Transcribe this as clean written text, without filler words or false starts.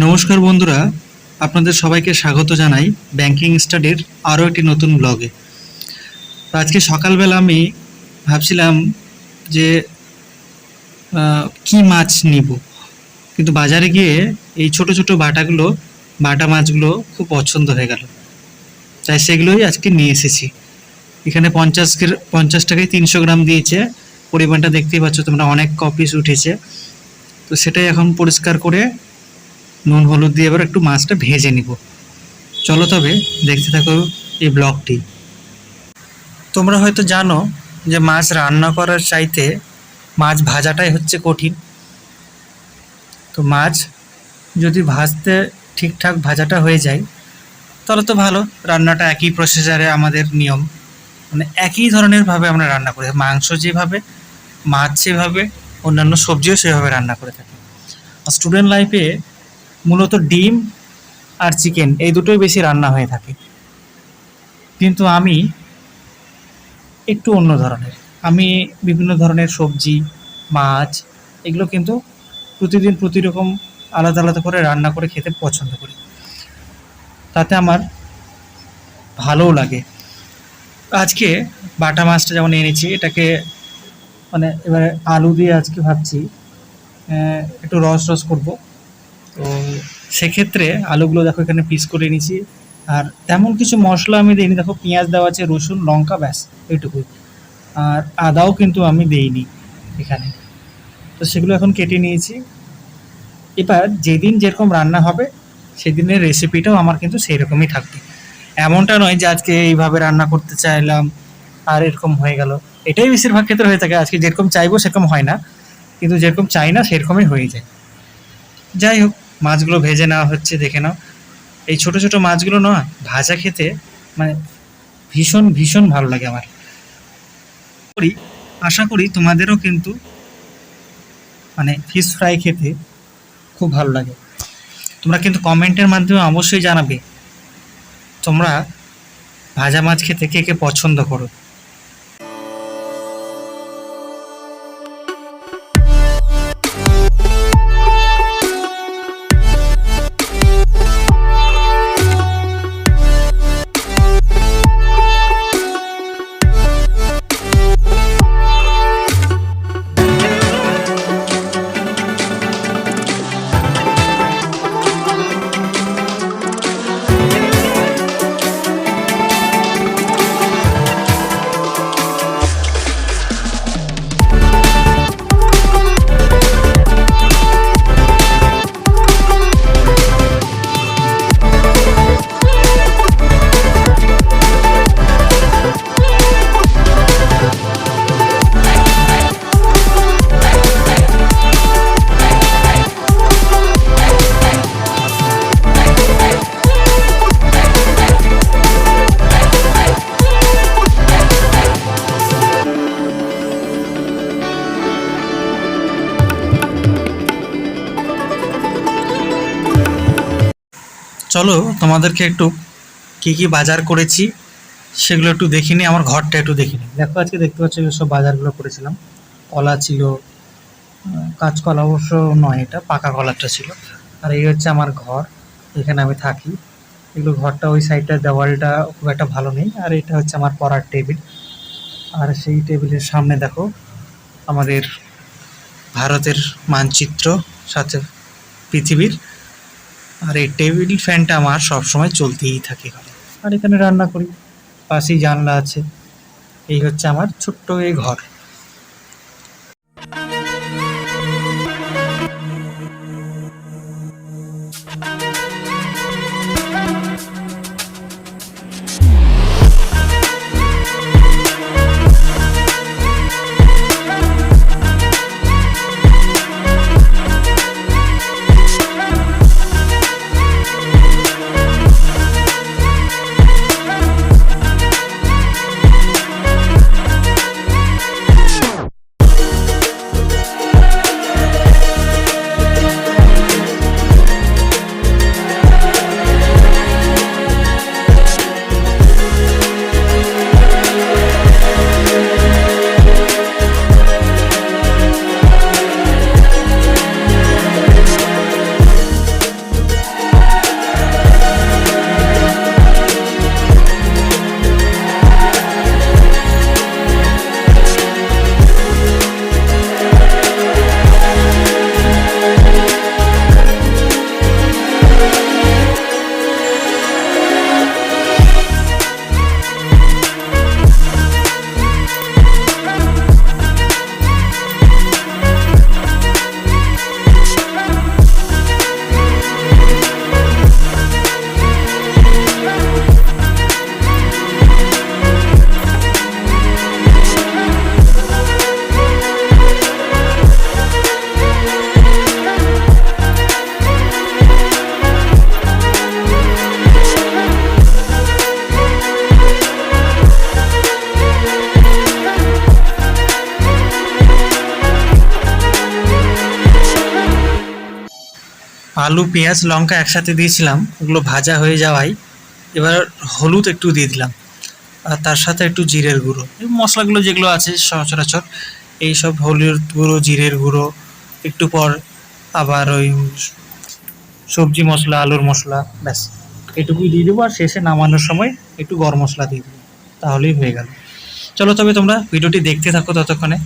নমস্কার বন্ধুরা, আপনাদের সবাইকে স্বাগত জানাই ব্যাংকিং স্টাডির আরও একটি নতুন ব্লগে। তো আজকে সকালবেলা আমি ভাবছিলাম যে কি মাছ নিব, কিন্তু বাজারে গিয়ে এই ছোট ছোট বাটা মাছগুলো খুব পছন্দ হয়ে গেল, তাই সেগুলোই আজকে নিয়ে এসেছি। এখানে 50 টাকায় 300 গ্রাম দিয়েছে। পরিমাণটা দেখতেই পাচ্ছ তোমরা, অনেক কপিস উঠেছে। তো সেটাই এখন পরিষ্কার করে নুন হলুদ দিয়ে এবার একটু মাছটা ভেজে নিব। চলো তবে দেখতে থাকো এই ব্লগটি। তোমরা হয়তো জানো যে মাছ রান্না করার চাইতে মাছ ভাজাটাই হচ্ছে কঠিন। তো মাছ যদি ভাজতে ঠিকঠাক ভাজাটা হয়ে যায় তাহলে তো ভালো, রান্নাটা একই প্রসেসারে আমাদের নিয়ম, মানে একই ধরনের ভাবে আমরা রান্না করি। মাংস যেভাবে, মাছ সেভাবে, অন্যান্য সবজিও সেভাবে রান্না করে থাকি। স্টুডেন্ট লাইফে মূলত ডিম আর চিকেন এই দুটোই বেশি রান্না হয়ে থাকে, কিন্তু আমি একটু অন্য ধরনের। আমি বিভিন্ন ধরনের সবজি, মাছ এগুলো কিন্তু প্রতিদিন প্রতিরকম আলাদা আলাদা করে রান্না করে খেতে পছন্দ করি, তাতে আমার ভালোও লাগে। আজকে বাটা মাছটা যেমন এনেছি, এটাকে মানে এবারে আলু দিয়ে আজকে ভাবছি একটু রস করব। তো সেক্ষেত্রে আলুগুলো দেখো এখানে পিস করে নিয়েছি, আর তেমন কিছু মশলা আমি দিইনি। দেখো পেঁয়াজ দেওয়া আছে, রসুন, লঙ্কা, ব্যাস এইটুকুই, আর আদাও কিন্তু আমি দেইনি এখানে। তো সেগুলো এখন কেটে নিয়েছি। এবার যেদিন যেরকম রান্না হবে সেদিনের রেসিপিটাও আমার কিন্তু সেই রকমই থাকবে। এমনটা নয় যে আজকে এইভাবে রান্না করতে চাইলাম আর এরকম হয়ে গেল। এটাই বেশিরভাগ ক্ষেত্রে হয়ে থাকে, আজকে যেরকম চাইবো সেরকম হয় না, কিন্তু যেরকম চাই না সেরকমই হয়ে যায়। যাই হোক, মাছগুলো ভেজে নেওয়া হচ্ছে, দেখে নাও। এই ছোট ছোট মাছগুলো না ভাজা খেতে মানে ভীষণ ভীষণ ভালো লাগে আমার। আশা করি তোমাদেরও কিন্তু মানে ফিশ ফ্রাই খেতে খুব ভালো লাগে। তোমরা কিন্তু কমেন্টের মাধ্যমে অবশ্যই জানাবে তোমরা ভাজা মাছ খেতে কে কে পছন্দ করো। চলো তোমাদেরকে একটু কি কি বাজার করেছি সেগুলো একটু দেখিনি, আমার ঘরটা একটু দেখিনি। দেখো আজকে দেখতে পাচ্ছ সব বাজারগুলো করেছিলাম। কলা ছিল, কাঁচকলা অবশ্য নয়, এটা পাকা কলাটা ছিল। আর এই হচ্ছে আমার ঘর, এখানে আমি থাকি। এগুলো ঘরটা ওই সাইডটা দেওয়ালটা খুব একটা ভালো নেই। আর এটা হচ্ছে আমার পড়ার টেবিল, আর সেই টেবিলের সামনে দেখো আমাদের ভারতের মানচিত্র, সাথে পৃথিবীর। আর এই টেবিল ফ্যানটা আমার সবসময় চলতেই থাকে ঘরে। আর এখানে রান্না করি, পাশেই জানলা আছে। এই হচ্ছে আমার ছোট্ট এই ঘর। আলু পেঁয়াজ লঙ্কা একসাথে দিয়েছিলাম, ওগুলো ভাজা হয়ে যাওয়ায় এবার হলুদ একটু দিয়ে দিলাম, আর তার সাথে একটু জিরের গুঁড়ো, এই মশলাগুলো যেগুলো আছে সচরাচর এইসব হলুদ গুঁড়ো জিরের গুঁড়ো, একটু পর আবার ওই সবজি মশলা আলুর মশলা, ব্যাস এটুকুই দিয়ে দেবো। আর শেষে নামানোর সময় একটু গরম মশলা দিয়ে দেবো, তাহলেই হয়ে গেল। চলো তবে তোমরা ভিডিওটি দেখতে থাকো ততক্ষণে।